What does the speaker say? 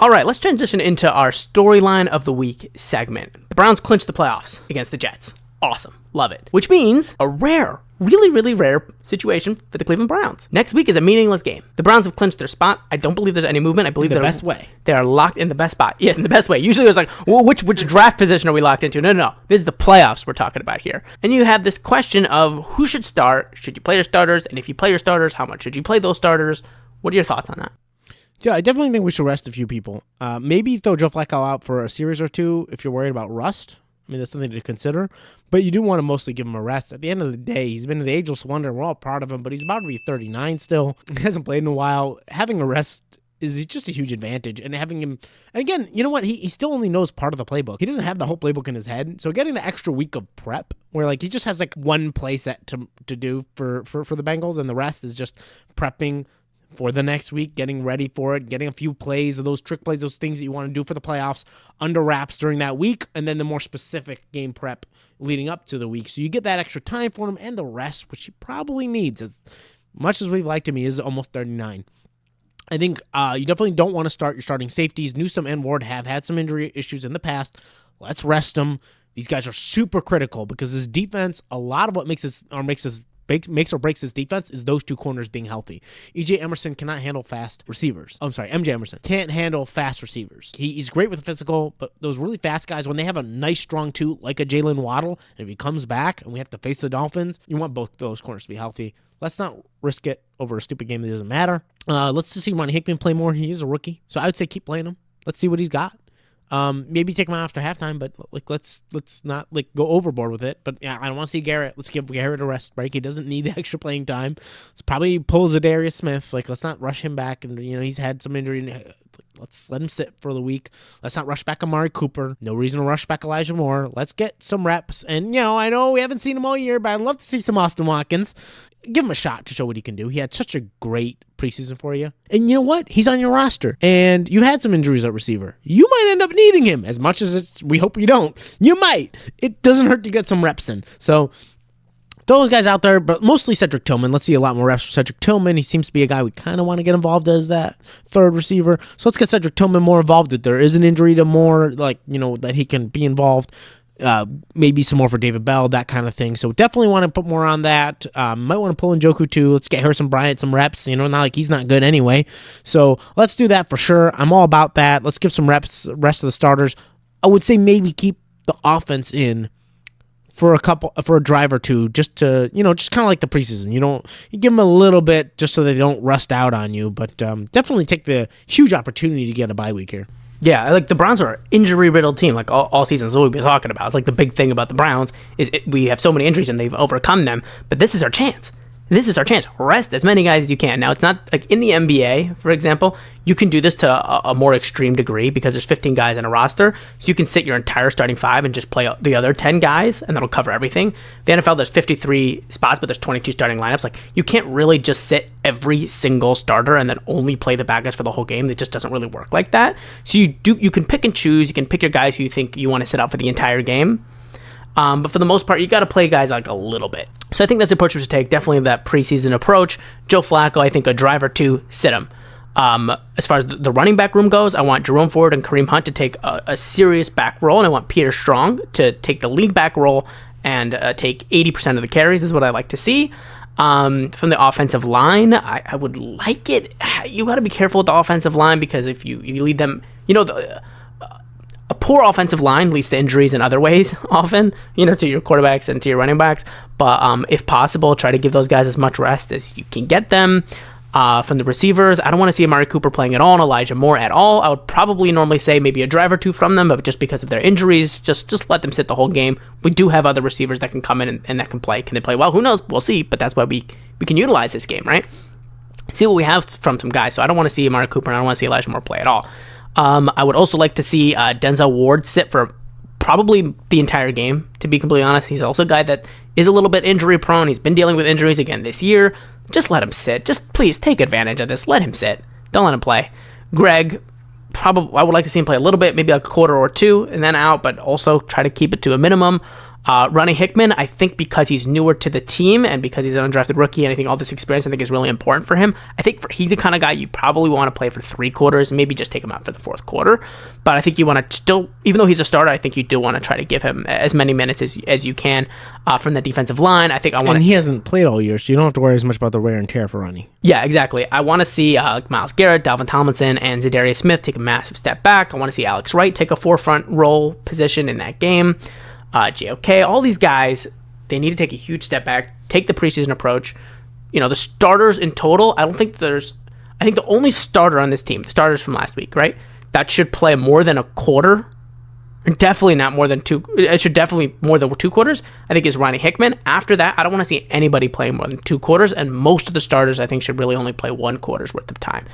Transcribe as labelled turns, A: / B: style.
A: All right, let's transition into our storyline of the week segment. The Browns clinched the playoffs against the Jets. Awesome. Love it. Which means a rare, really, really rare situation for the Cleveland Browns. Next week is a meaningless game. The Browns have clinched their spot. I don't believe there's any movement. I believe
B: in the best way.
A: They are locked in the best spot. Yeah, in the best way. Usually there's like, well, which draft position are we locked into? No. This is the playoffs we're talking about here. And you have this question of who should start? Should you play your starters? And if you play your starters, how much should you play those starters? What are your thoughts on that?
B: Yeah, I definitely think we should rest a few people. Maybe throw Joe Flacco out for a series or two if you're worried about rust. I mean, that's something to consider. But you do want to mostly give him a rest. At the end of the day, he's been the ageless wonder. We're all proud of him, but he's about to be 39 still. He hasn't played in a while. Having a rest is just a huge advantage. And having him, and again, you know what? He still only knows part of the playbook. He doesn't have the whole playbook in his head. So getting the extra week of prep, where like he just has like one play set to do for the Bengals, and the rest is just prepping for the next week, getting ready for it, getting a few plays of those trick plays, those things that you want to do for the playoffs under wraps during that week, and then the more specific game prep leading up to the week. So you get that extra time for him and the rest, which he probably needs. As much as we've liked him, he is almost 39. I think you definitely don't want to start your starting safeties. Newsome and Ward have had some injury issues in the past. Let's rest them. These guys are super critical because his defense, a lot of what makes or breaks his defense is those two corners being healthy. EJ Emerson cannot handle fast receivers. MJ Emerson can't handle fast receivers. He's great with the physical, but those really fast guys, when they have a nice strong two like a Jalen Waddle, and if he comes back and we have to face the Dolphins, you want both those corners to be healthy. Let's not risk it over a stupid game that doesn't matter. Let's just see Ronnie Hickman play more. He is a rookie, so I would say keep playing him. Let's see what he's got. Maybe take him out after halftime, but like let's not like go overboard with it. But yeah, I don't want to see Garrett. Let's give Garrett a rest break. He doesn't need the extra playing time. Let's probably pull Zadarius Smith. Like let's not rush him back. And he's had some injury. Let's let him sit for the week. Let's not rush back Amari Cooper. No reason to rush back Elijah Moore. Let's get some reps. And I know we haven't seen him all year, but I'd love to see some Austin Watkins. Give him a shot to show what he can do. He had such a great preseason for you. And you know what? He's on your roster. And you had some injuries at receiver. You might end up needing him as much as we hope you don't. You might. It doesn't hurt to get some reps in. So those guys out there, but mostly Cedric Tillman. Let's see a lot more reps for Cedric Tillman. He seems to be a guy we kind of want to get involved as that third receiver. So let's get Cedric Tillman more involved. If there is an injury to Moore, that he can be involved. Maybe some more for David Bell, that kind of thing. So definitely want to put more on that. Might want to pull in Njoku too. Let's get Harrison Bryant some reps. Not like he's not good anyway. So let's do that for sure. I'm all about that. Let's give some reps, rest of the starters. I would say maybe keep the offense in for a drive or two, just to, just kind of like the preseason. You give them a little bit just so they don't rust out on you. But definitely take the huge opportunity to get a bye week here.
A: Yeah, like the Browns are an injury-riddled team, like all season. That's what we've been talking about. It's like the big thing about the Browns is we have so many injuries and they've overcome them. But this is our chance. Rest as many guys as you can. Now, it's not like in the NBA, for example, you can do this to a more extreme degree because there's 15 guys in a roster. So you can sit your entire starting five and just play the other 10 guys, and that'll cover everything. The NFL, there's 53 spots, but there's 22 starting lineups. Like, you can't really just sit every single starter and then only play the bad guys for the whole game. It just doesn't really work like that. So you can pick and choose. You can pick your guys who you think you want to sit out for the entire game. But for the most part, you got to play guys like a little bit. So I think that's the approach we should take. Definitely that preseason approach. Joe Flacco, I think a drive or two, sit him. As far as the running back room goes, I want Jerome Ford and Kareem Hunt to take a serious back role, and I want Peter Strong to take the lead back role and take 80% of the carries is what I like to see. From the offensive line, I would like it. You got to be careful with the offensive line because if you lead them, a poor offensive line leads to injuries in other ways often, to your quarterbacks and to your running backs. But if possible, try to give those guys as much rest as you can get them. From the receivers, I don't want to see Amari Cooper playing at all and Elijah Moore at all. I would probably normally say maybe a drive or two from them, but just because of their injuries, just let them sit the whole game. We do have other receivers that can come in and that can play. Can they play well? Who knows? We'll see, but that's why we can utilize this game, right? See what we have from some guys. So I don't want to see Amari Cooper and I don't want to see Elijah Moore play at all. I would also like to see Denzel Ward sit for probably the entire game, to be completely honest. He's also a guy that is a little bit injury prone. He's been dealing with injuries again this year. Just let him sit. Just please take advantage of this. Let him sit. Don't let him play. Greg, I would like to see him play a little bit, maybe a quarter or two, and then out, but also try to keep it to a minimum. Ronnie Hickman, I think because he's newer to the team and because he's an undrafted rookie and I think all this experience I think is really important for him. I think he's the kind of guy you probably want to play for 3 quarters, maybe just take him out for the 4th quarter. But I think you want to still, even though he's a starter, I think you do want to try to give him as many minutes as you can from the defensive line. I think I want.
B: And he hasn't played all year, so you don't have to worry as much about the wear and tear for Ronnie.
A: Yeah, exactly. I want to see Myles Garrett, Dalvin Tomlinson, and Zadarius Smith take a massive step back. I want to see Alex Wright take a forefront role position in that game. JOK, all these guys, they need to take a huge step back, take the preseason approach. The starters in total, I think the only starter on this team, the starters from last week, right, that should play more than a quarter, definitely not more than 2, it should definitely more than 2 quarters, I think is Ronnie Hickman. After that, I don't want to see anybody playing more than 2 quarters, and most of the starters, I think, should really only play 1 quarter's worth of time.